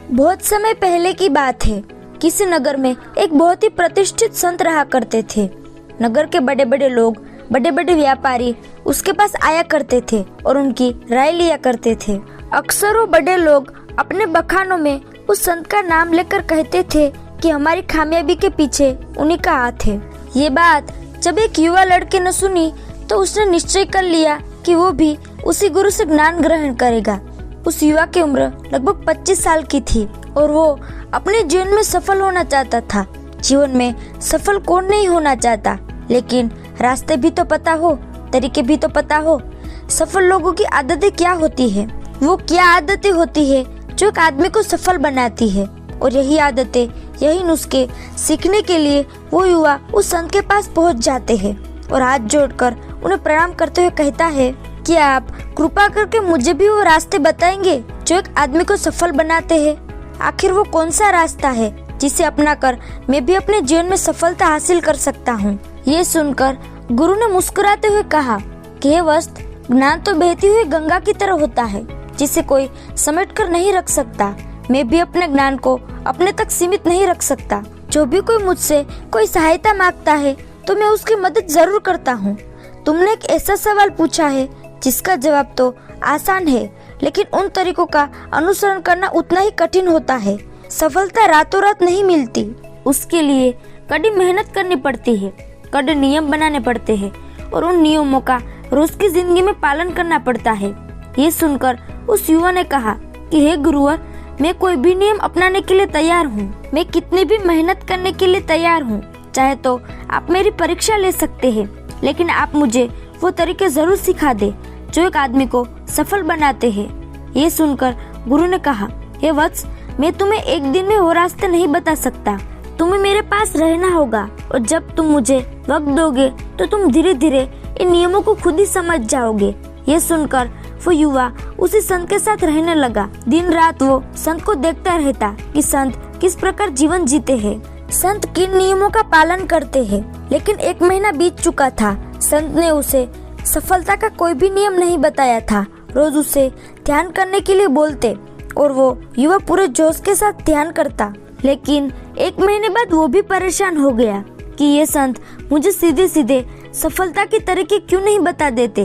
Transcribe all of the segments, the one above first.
बहुत समय पहले की बात है। किसी नगर में एक बहुत ही प्रतिष्ठित संत रहा करते थे। नगर के बड़े बड़े लोग, बड़े बड़े व्यापारी उसके पास आया करते थे और उनकी राय लिया करते थे। अक्सर वो बड़े लोग अपने बखानों में उस संत का नाम लेकर कहते थे कि हमारी कामयाबी के पीछे उन्हीं का हाथ है। ये बात जब एक युवा लड़के ने सुनी तो उसने निश्चय कर लिया कि वो भी उसी गुरु से ज्ञान ग्रहण करेगा। उस युवा की उम्र लगभग 25 साल की थी और वो अपने जीवन में सफल होना चाहता था। जीवन में सफल कौन नहीं होना चाहता, लेकिन रास्ते भी तो पता हो, तरीके भी तो पता हो। सफल लोगों की आदतें क्या होती है, वो क्या आदतें होती है जो एक आदमी को सफल बनाती है। और यही आदतें, यही नुस्खे सीखने के लिए वो युवा उस संत के पास पहुंच जाते हैं और हाथ जोड़कर उन्हें प्रणाम करते हुए कहता है कि आप कृपा करके मुझे भी वो रास्ते बताएंगे जो एक आदमी को सफल बनाते हैं। आखिर वो कौन सा रास्ता है जिसे अपनाकर मैं भी अपने जीवन में सफलता हासिल कर सकता हूँ। ये सुनकर गुरु ने मुस्कुराते हुए कहा कि हे वत्स, ज्ञान तो बहती हुई गंगा की तरह होता है जिसे कोई समेट कर नहीं रख सकता। मैं भी अपने ज्ञान को अपने तक सीमित नहीं रख सकता। जो भी कोई मुझसे कोई सहायता मांगता है तो मैं उसकी मदद जरूर करता हूँ। तुमने एक ऐसा सवाल पूछा है जिसका जवाब तो आसान है, लेकिन उन तरीकों का अनुसरण करना उतना ही कठिन होता है। सफलता रातों रात नहीं मिलती, उसके लिए कड़ी मेहनत करनी पड़ती है, कड़े नियम बनाने पड़ते हैं और उन नियमों का रोज की जिंदगी में पालन करना पड़ता है। ये सुनकर उस युवा ने कहा कि हे गुरुवर, मैं कोई भी नियम अपनाने के लिए तैयार हूँ। मैं कितनी भी मेहनत करने के लिए तैयार हूँ। चाहे तो आप मेरी परीक्षा ले सकते हैं, लेकिन आप मुझे वो तरीके जरूर सिखा दे जो एक आदमी को सफल बनाते हैं। ये सुनकर गुरु ने कहा, हे वत्स, मैं तुम्हें एक दिन में वो रास्ते नहीं बता सकता। तुम्हें मेरे पास रहना होगा और जब तुम मुझे वक्त दोगे तो तुम धीरे धीरे इन नियमों को खुद ही समझ जाओगे। ये सुनकर वो युवा उसी संत के साथ रहने लगा। दिन रात वो संत को देखता रहता कि संत किस प्रकार जीवन जीते हैं, संत किन नियमों का पालन करते हैं। लेकिन 1 महीना बीत चुका था। संत ने उसे सफलता का कोई भी नियम नहीं बताया था। रोज उसे ध्यान करने के लिए बोलते और वो युवा पूरे जोश के साथ ध्यान करता। लेकिन 1 महीने बाद वो भी परेशान हो गया कि ये संत मुझे सीधे सीधे सफलता के तरीके क्यों नहीं बता देते।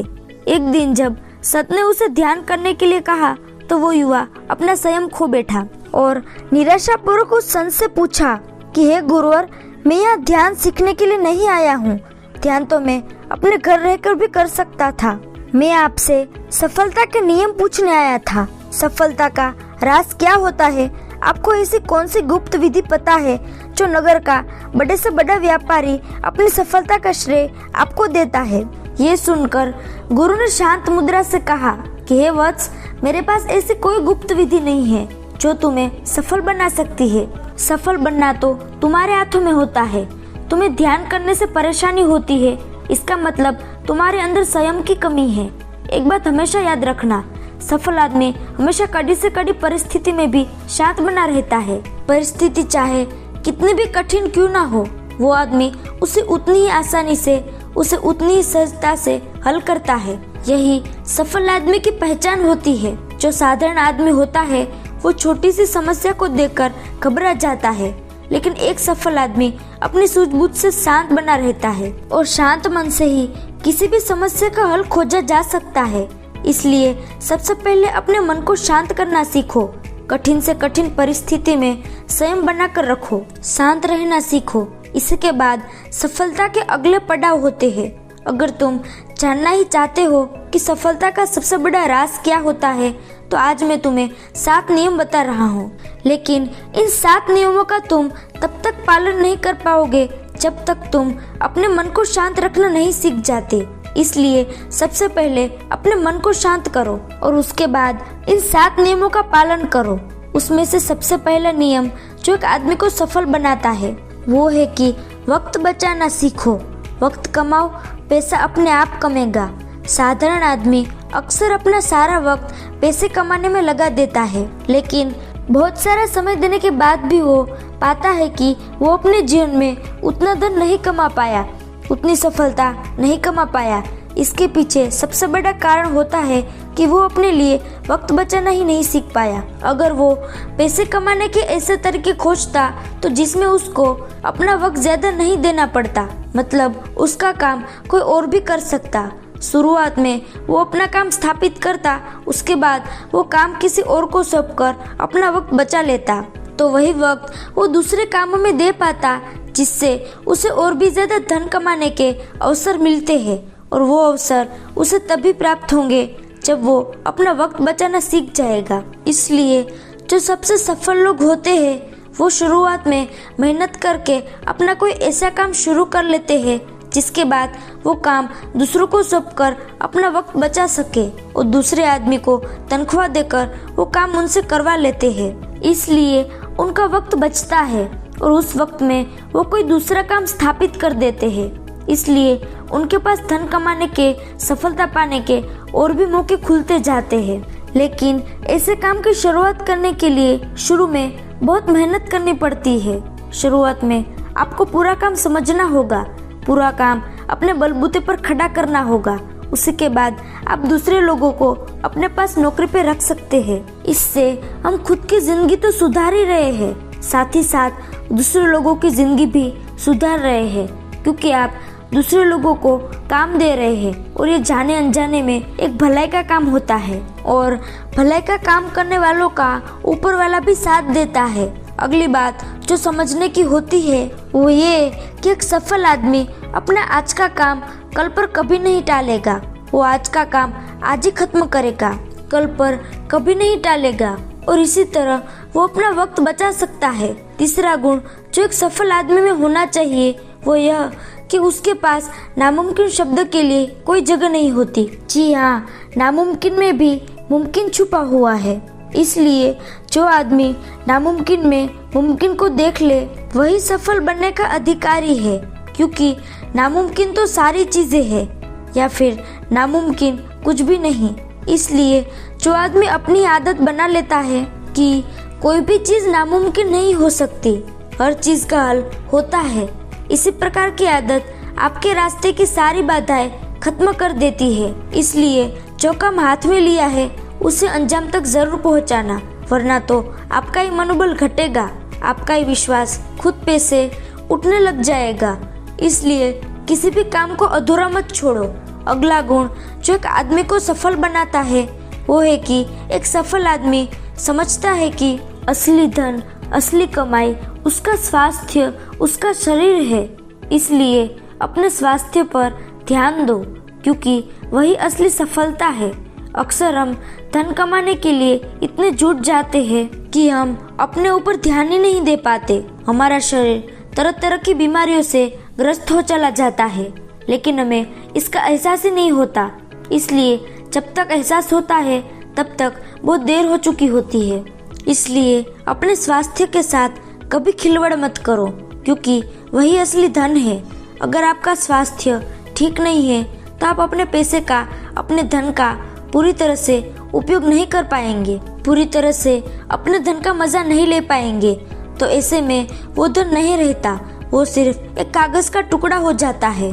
एक दिन जब संत ने उसे ध्यान करने के लिए कहा तो वो युवा अपना संयम खो बैठा और निराशापूर्वक उस संत से पूछा कि हे गुरुवर, मैं यहाँ ध्यान सीखने के लिए नहीं आया हूँ। ध्यान तो मैं अपने घर रहकर भी कर सकता था। मैं आपसे सफलता के नियम पूछने आया था। सफलता का राज क्या होता है? आपको ऐसी कौन सी गुप्त विधि पता है जो नगर का बड़े से बड़ा व्यापारी अपनी सफलता का श्रेय आपको देता है? ये सुनकर गुरु ने शांत मुद्रा से कहा कि हे वत्स, मेरे पास ऐसी कोई गुप्त विधि नहीं है जो तुम्हें सफल बना सकती है। सफल बनना तो तुम्हारे हाथों में होता है। तुम्हें ध्यान करने से परेशानी होती है, इसका मतलब तुम्हारे अंदर संयम की कमी है। एक बात हमेशा याद रखना, सफल आदमी हमेशा कड़ी से कड़ी परिस्थिति में भी शांत बना रहता है। परिस्थिति चाहे कितनी भी कठिन क्यों ना हो, वो आदमी उसे उतनी ही आसानी से, उसे उतनी ही सहजता से हल करता है। यही सफल आदमी की पहचान होती है। जो साधारण आदमी होता है वो छोटी सी समस्या को देखकर घबरा जाता है, लेकिन एक सफल आदमी अपनी सूझबूझ से शांत बना रहता है और शांत मन से ही किसी भी समस्या का हल खोजा जा सकता है। इसलिए सबसे पहले अपने मन को शांत करना सीखो। कठिन से कठिन परिस्थिति में संयम बनाकर रखो, शांत रहना सीखो। इसके बाद सफलता के अगले पड़ाव होते हैं। अगर तुम जानना ही चाहते हो कि सफलता का सबसे बड़ा राज क्या होता है, तो आज मैं तुम्हें 7 नियम बता रहा हूँ। लेकिन इन 7 नियमों का तुम तब तक पालन नहीं कर पाओगे जब तक तुम अपने मन को शांत रखना नहीं सीख जाते। इसलिए सबसे पहले अपने मन को शांत करो और उसके बाद इन 7 नियमों का पालन करो। उसमें से सबसे पहला नियम जो एक आदमी को सफल बनाता है वो है कि वक्त बचाना सीखो। वक्त कमाओ, पैसा अपने आप कमेगा। साधारण आदमी अक्सर अपना सारा वक्त पैसे कमाने में लगा देता है, लेकिन बहुत सारा समय देने के बाद भी वो पाता है कि वो अपने जीवन में उतना धन नहीं कमा पाया, उतनी सफलता नहीं कमा पाया। इसके पीछे सबसे बड़ा कारण होता है कि वो अपने लिए वक्त बचाना ही नहीं सीख पाया। अगर वो पैसे कमाने के ऐसे तरीके खोजता तो जिसमें उसको अपना वक्त ज्यादा नहीं देना पड़ता, मतलब उसका काम कोई और भी कर सकता। शुरुआत में वो अपना काम स्थापित करता, उसके बाद वो काम किसी और को सौंपकर अपना वक्त बचा लेता, तो वही वक्त वो दूसरे कामों में दे पाता, जिससे उसे और भी ज्यादा धन कमाने के अवसर मिलते हैं। और वो अवसर उसे तभी प्राप्त होंगे जब वो अपना वक्त बचाना सीख जाएगा। इसलिए जो सबसे सफल लोग होते हैं वो शुरुआत में मेहनत करके अपना कोई ऐसा काम शुरू कर लेते हैं जिसके बाद वो काम दूसरों को सौंपकर अपना वक्त बचा सके और दूसरे आदमी को तनख्वाह देकर वो काम उनसे करवा लेते हैं। इसलिए उनका वक्त बचता है और उस वक्त में वो कोई दूसरा काम स्थापित कर देते हैं। इसलिए उनके पास धन कमाने के, सफलता पाने के और भी मौके खुलते जाते हैं। लेकिन ऐसे काम की शुरुआत करने के लिए शुरू में बहुत मेहनत करनी पड़ती है। शुरुआत में आपको पूरा काम समझना होगा, पूरा काम अपने बलबूते पर खड़ा करना होगा। उसके बाद आप दूसरे लोगों को अपने पास नौकरी पे रख सकते हैं। इससे हम खुद की जिंदगी तो सुधार ही रहे हैं, साथ ही साथ दूसरे लोगों की जिंदगी भी सुधार रहे हैं, क्योंकि आप दूसरे लोगों को काम दे रहे हैं और ये जाने अनजाने में एक भलाई का काम होता है। और भलाई का काम करने वालों का ऊपर वाला भी साथ देता है। अगली बात जो समझने की होती है वो ये कि एक सफल आदमी अपना आज का काम कल पर कभी नहीं टालेगा। वो आज का काम आज ही खत्म करेगा, कल पर कभी नहीं टालेगा और इसी तरह वो अपना वक्त बचा सकता है। तीसरा गुण जो एक सफल आदमी में होना चाहिए वो यह कि उसके पास नामुमकिन शब्द के लिए कोई जगह नहीं होती। जी हाँ, नामुमकिन में भी मुमकिन छुपा हुआ है। इसलिए जो आदमी नामुमकिन में मुमकिन को देख ले वही सफल बनने का अधिकारी है, क्योंकि नामुमकिन तो सारी चीजें हैं या फिर नामुमकिन कुछ भी नहीं। इसलिए जो आदमी अपनी आदत बना लेता है कि कोई भी चीज नामुमकिन नहीं हो सकती, हर चीज का हल होता है, इसी प्रकार की आदत आपके रास्ते की सारी बाधाएं खत्म कर देती है। इसलिए जो काम हाथ में लिया है उसे अंजाम तक जरूर पहुंचाना, वरना तो आपका ही मनोबल घटेगा, आपका ही विश्वास खुद पे से उठने लग जाएगा। इसलिए किसी भी काम को अधूरा मत छोड़ो। अगला गुण जो एक आदमी को सफल बनाता है वो है कि एक सफल आदमी समझता है कि असली धन, असली कमाई उसका स्वास्थ्य, उसका शरीर है। इसलिए अपने स्वास्थ्य पर ध्यान दो, क्योंकि वही असली सफलता है। अक्सर हम धन कमाने के लिए इतने जुट जाते हैं कि हम अपने ऊपर ध्यान ही नहीं दे पाते। हमारा शरीर तरह तरह की बीमारियों से ग्रस्त हो चला जाता है, लेकिन हमें इसका एहसास ही नहीं होता। इसलिए जब तक एहसास होता है तब तक बहुत देर हो चुकी होती है। इसलिए अपने स्वास्थ्य के साथ कभी खिलवाड़ मत करो, क्योंकि वही असली धन है। अगर आपका स्वास्थ्य ठीक नहीं है तो आप अपने पैसे का, अपने धन का पूरी तरह से उपयोग नहीं कर पाएंगे, पूरी तरह से अपने धन का मजा नहीं ले पाएंगे। तो ऐसे में वो धन नहीं रहता, वो सिर्फ एक कागज का टुकड़ा हो जाता है।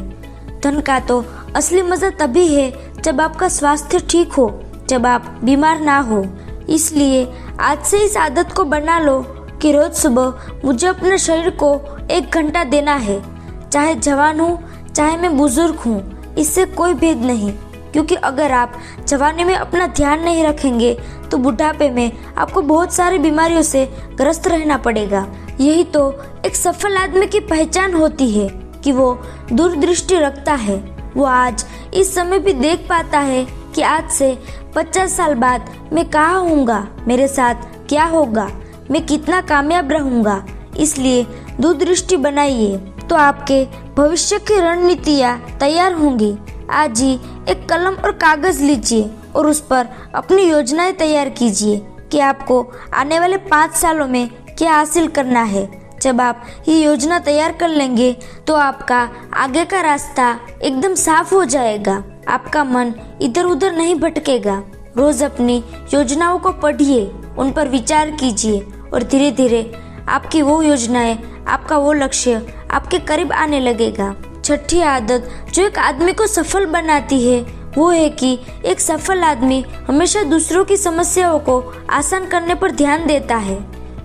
धन का तो असली मजा तभी है जब आपका स्वास्थ्य ठीक हो, जब आप बीमार ना हो। इसलिए आज से इस आदत को बना लो कि रोज सुबह मुझे अपने शरीर को 1 घंटा देना है, चाहे जवान हूँ चाहे मैं बुजुर्ग हूँ, इससे कोई भेद नहीं। क्योंकि अगर आप जवानी में अपना ध्यान नहीं रखेंगे तो बुढ़ापे में आपको बहुत सारी बीमारियों से ग्रस्त रहना पड़ेगा। यही तो एक सफल आदमी की पहचान होती है कि वो दूरदृष्टि रखता है। वो आज इस समय भी देख पाता है कि आज से 50 साल बाद मैं कहाँ होऊंगा, मेरे साथ क्या होगा, मैं कितना कामयाब रहूंगा। इसलिए दूरदृष्टि बनाइए तो आपके भविष्य की रणनीतियाँ तैयार होंगी। आज ही एक कलम और कागज लीजिए और उस पर अपनी योजनाएं तैयार कीजिए कि आपको आने वाले 5 सालों में क्या हासिल करना है। जब आप ये योजना तैयार कर लेंगे तो आपका आगे का रास्ता एकदम साफ हो जाएगा, आपका मन इधर उधर नहीं भटकेगा। रोज अपनी योजनाओं को पढ़िए, उन पर विचार कीजिए और धीरे धीरे आपकी वो योजनाएं, आपका वो लक्ष्य आपके करीब आने लगेगा। छठी आदत जो एक आदमी को सफल बनाती है वो है कि एक सफल आदमी हमेशा दूसरों की समस्याओं को आसान करने पर ध्यान देता है।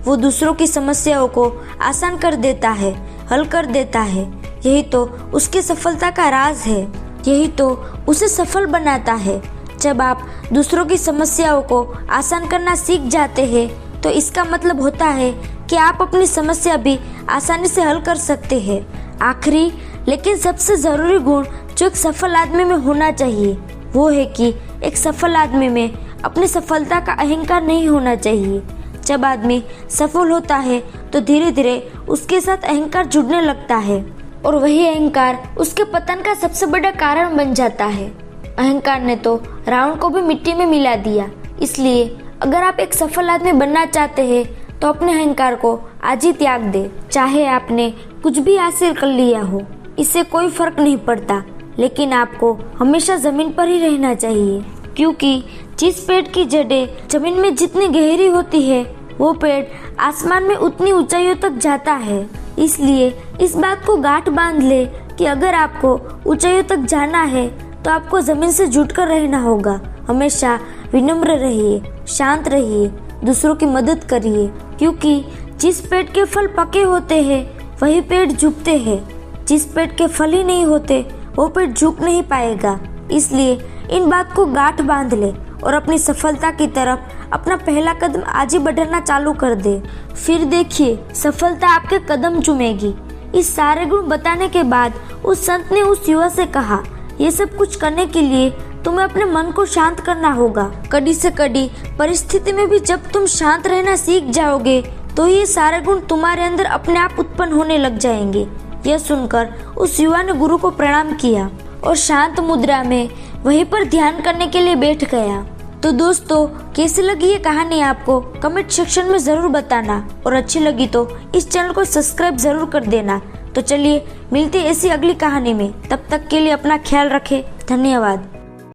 वो दूसरों की समस्याओं को आसान कर देता है, हल कर देता है। यही तो उसकी सफलता का राज है, यही तो उसे सफल बनाता है। जब आप दूसरों की समस्याओं को आसान करना सीख जाते हैं तो इसका मतलब होता है कि आप अपनी समस्या भी आसानी से हल कर सकते हैं। आखिरी लेकिन सबसे ज़रूरी गुण जो एक सफल आदमी में होना चाहिए वो है कि एक सफल आदमी में अपनी सफलता का अहंकार नहीं होना चाहिए। जब आदमी सफल होता है तो धीरे धीरे उसके साथ अहंकार जुड़ने लगता है और वही अहंकार उसके पतन का सबसे बड़ा कारण बन जाता है। अहंकार ने तो रावण को भी मिट्टी में मिला दिया। इसलिए अगर आप एक सफल आदमी बनना चाहते हैं तो अपने अहंकार को आज ही त्याग दे। चाहे आपने कुछ भी हासिल कर लिया हो, इससे कोई फर्क नहीं पड़ता, लेकिन आपको हमेशा जमीन पर ही रहना चाहिए, क्योंकि जिस पेड़ की जड़ें जमीन में जितनी गहरी होती है वो पेड़ आसमान में उतनी ऊंचाइयों तक जाता है। इसलिए इस बात को गांठ बांध ले कि अगर आपको ऊंचाइयों तक जाना है तो आपको जमीन से जुटकर रहना होगा। हमेशा विनम्र रहिए, शांत रहिए, दूसरों की मदद करिए, क्योंकि जिस पेड़ के फल पके होते हैं वही पेड़ झुकते हैं। जिस पेड़ के फल ही नहीं होते वो पेड़ झुक नहीं पाएगा। इसलिए इन बात को गांठ बांध ले और अपनी सफलता की तरफ अपना पहला कदम आज ही बढ़ाना चालू कर दे। फिर देखिए सफलता आपके कदम चूमेगी। इस सारे गुण बताने के बाद उस संत ने उस युवा से कहा, ये सब कुछ करने के लिए तुम्हें अपने मन को शांत करना होगा। कड़ी से कड़ी परिस्थिति में भी जब तुम शांत रहना सीख जाओगे तो ये सारे गुण तुम्हारे अंदर अपने आप उत्पन्न होने लग जाएंगे। यह सुनकर उस युवा ने गुरु को प्रणाम किया और शांत मुद्रा में वहीं पर ध्यान करने के लिए बैठ गया। तो दोस्तों, कैसी लगी ये कहानी आपको कमेंट सेक्शन में जरूर बताना, और अच्छी लगी तो इस चैनल को सब्सक्राइब जरूर कर देना। तो चलिए मिलते ऐसी अगली कहानी में, तब तक के लिए अपना ख्याल रखें। धन्यवाद।